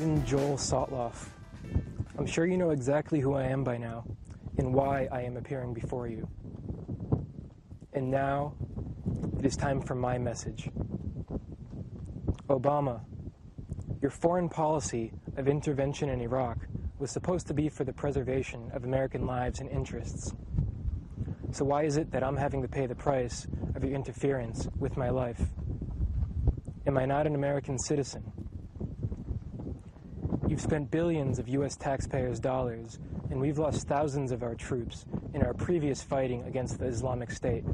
Stephen Joel Sotloff. I'm sure you know exactly who I am by now and why I am appearing before you. And now, it is time for my message. Obama, your foreign policy of intervention in Iraq was supposed to be for the preservation of American lives and interests. So why is it that I'm having to pay the price of your interference with my life? Am I not an American citizen? You've spent billions of U.S. taxpayers' dollars, and we've lost thousands of our troops in our previous fighting against the Islamic State.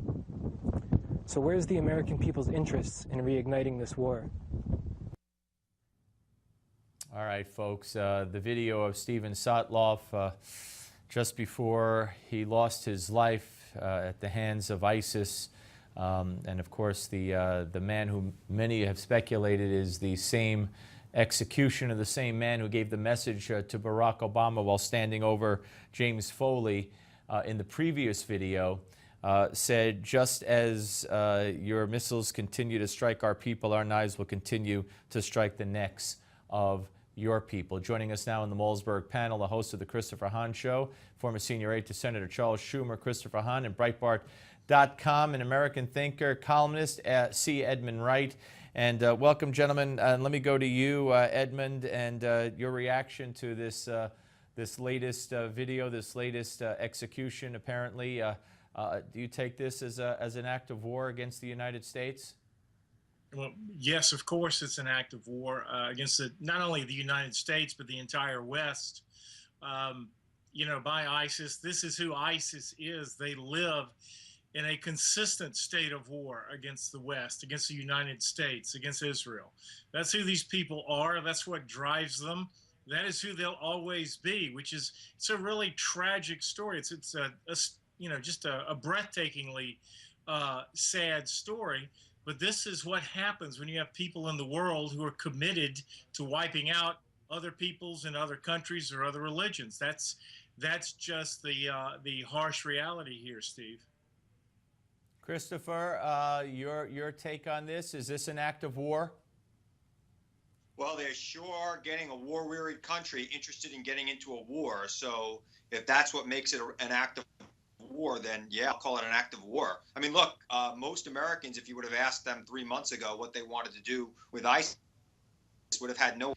So where's the American people's interests in reigniting this war? All right, folks, the video of Stephen Sotloff just before he lost his life at the hands of ISIS. And of course, the man who many have speculated is the same execution of the same man who gave the message to Barack Obama while standing over James Foley in the previous video, said, just as your missiles continue to strike our people, our knives will continue to strike the necks of your people. Joining us now in the Malzberg panel, the host of the Christopher Hahn Show, former senior aide to Senator Charles Schumer, Christopher Hahn, and Breitbart.com, an American thinker, columnist, C. Edmund Wright. And welcome, gentlemen. And let me go to you, Edmund, and your reaction to this this latest video, this latest execution. Apparently, do you take this as an act of war against the United States? Well, yes, of course, it's an act of war against not only the United States but the entire West. You know, by ISIS. This is who ISIS is. They live in a consistent state of war against the West, against the United States, against Israel. That's who these people are. That's what drives them. That is who they'll always be, which is, it's a really tragic story. It's you know, just a breathtakingly sad story. But this is what happens when you have people in the world who are committed to wiping out other peoples and other countries or other religions. That's just the harsh reality here, Steve. Christopher, your take on this? Is this an act of war? Well, they sure are getting a war-wearied country interested in getting into a war. So if that's what makes it an act of war, then yeah, I'll call it an act of war. I mean, look, most Americans, if you would have asked them 3 months ago what they wanted to do with ISIS, would have had no.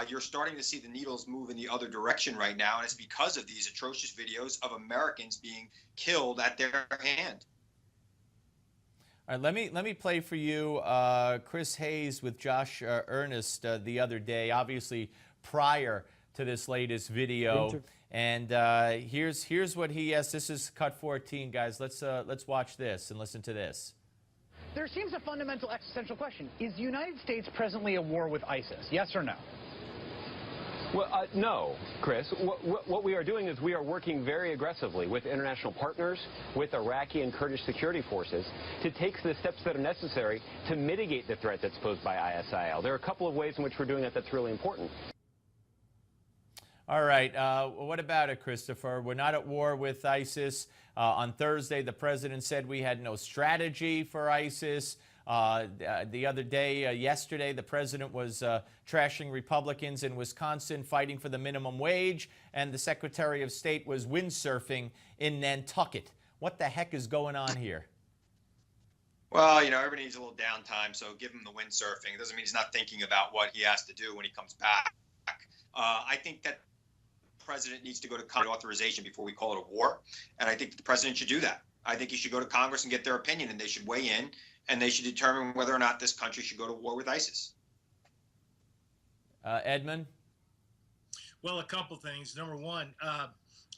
You're starting to see the needles move in the other direction right now, and it's because of these atrocious videos of Americans being killed at their hand. All right, let me play for you Chris Hayes with Josh Earnest the other day, obviously prior to this latest video. And here's what he has. This is cut 14, guys. Let's watch this and listen to this. There seems a fundamental existential question. Is the United States presently at war with ISIS? Yes or no? Well, no, Chris. What we are doing is we are working very aggressively with international partners, with Iraqi and Kurdish security forces, to take the steps that are necessary to mitigate the threat that's posed by ISIL. There are a couple of ways in which we're doing that that's really important. All right. What about it, Christopher? We're not at war with ISIS. On Thursday, the president said we had no strategy for ISIS. The other day, yesterday, the president was trashing Republicans in Wisconsin fighting for the minimum wage, and the Secretary of State was windsurfing in Nantucket. What the heck is going on here? Well, you know, everybody needs a little downtime, so give him the windsurfing. It doesn't mean he's not thinking about what he has to do when he comes back. I think that the president needs to go to Congress authorization before we call it a war, and I think the president should do that. I think he should go to Congress and get their opinion, and they should weigh in, and they should determine whether or not this country should go to war with ISIS. Edmund? Well, a couple things. Number one,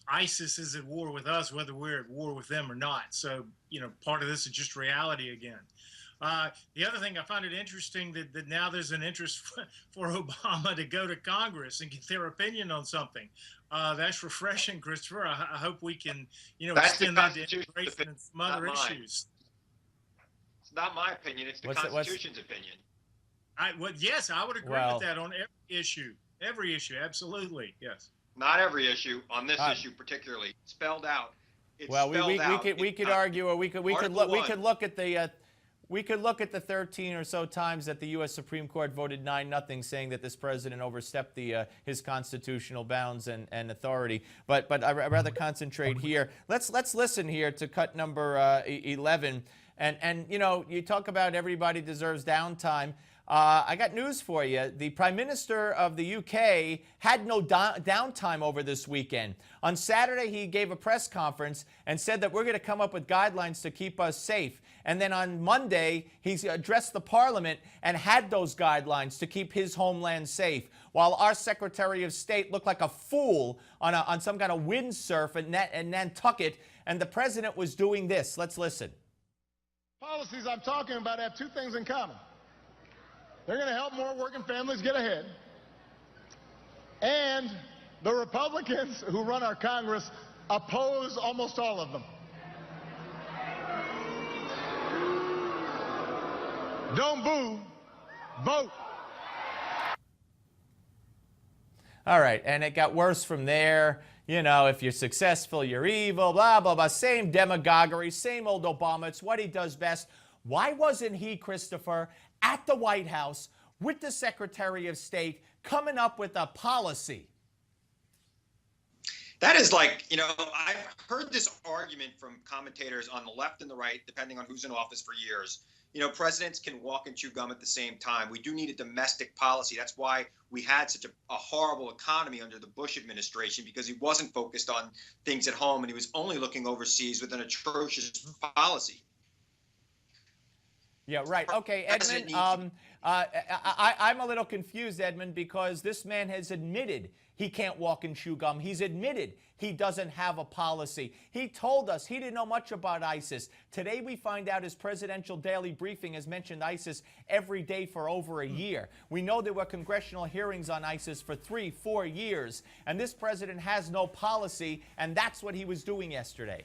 ISIS is at war with us, whether we're at war with them or not. So, you know, part of this is just reality again. The other thing, I find it interesting that now there's an interest for Obama to go to Congress and get their opinion on something. That's refreshing, Christopher. I hope we can, you know, extend that to immigration and some other issues. It's not my opinion. It's the Constitution's opinion. Yes, I would agree with that on every issue. Every issue, absolutely, yes. Not every issue. On this issue particularly, spelled out. It's well, we could argue, or we could look at the we could look at the 13 or so times that the U.S. Supreme Court voted 9-0, saying that this president overstepped his constitutional bounds and authority. But I'd rather concentrate here. Let's listen here to cut number 11. And you know, you talk about everybody deserves downtime. I got news for you. The Prime Minister of the UK had no downtime over this weekend. On Saturday, he gave a press conference and said that we're going to come up with guidelines to keep us safe. And then on Monday, he addressed the Parliament and had those guidelines to keep his homeland safe, while our Secretary of State looked like a fool on some kind of windsurf in Nantucket, and the President was doing this. Let's listen. Policies I'm talking about have two things in common. They're going to help more working families get ahead. And the Republicans who run our Congress oppose almost all of them. Don't boo, vote. All right, and it got worse from there. You know, if you're successful, you're evil, blah, blah, blah. Same demagoguery, same old Obama. It's what he does best. Why wasn't he, Christopher, at the White House with the Secretary of State coming up with a policy? That is like, you know, I've heard this argument from commentators on the left and the right, depending on who's in office for years. You know, presidents can walk and chew gum at the same time. We do need a domestic policy. That's why we had such a horrible economy under the Bush administration, because he wasn't focused on things at home and he was only looking overseas with an atrocious policy. Yeah, right. Okay, Edmund, I'm a little confused, Edmund, because this man has admitted he can't walk and chew gum. He's admitted he doesn't have a policy. He told us he didn't know much about ISIS. Today we find out his presidential daily briefing has mentioned ISIS every day for over a year. We know there were congressional hearings on ISIS for 3-4 years, and this president has no policy, and that's what he was doing yesterday.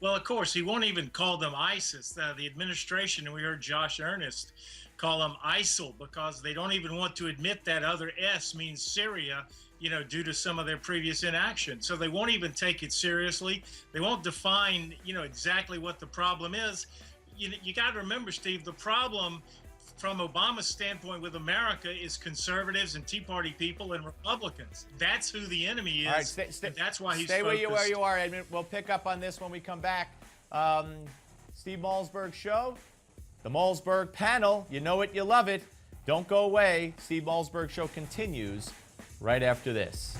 Well, of course, he won't even call them ISIS. The administration, and we heard Josh Earnest call them ISIL, because they don't even want to admit that other S means Syria, you know, due to some of their previous inaction. So they won't even take it seriously. They won't define, you know, exactly what the problem is. You got to remember, Steve, the problem from Obama's standpoint with America is conservatives and Tea Party people and Republicans. That's who the enemy is. All right, and that's why he's stay focused. where you are, Edmund. We'll pick up on this when we come back. Steve Malzberg Show, the Malzberg panel. You know it, you love it. Don't go away. Steve Malzberg Show continues right after this.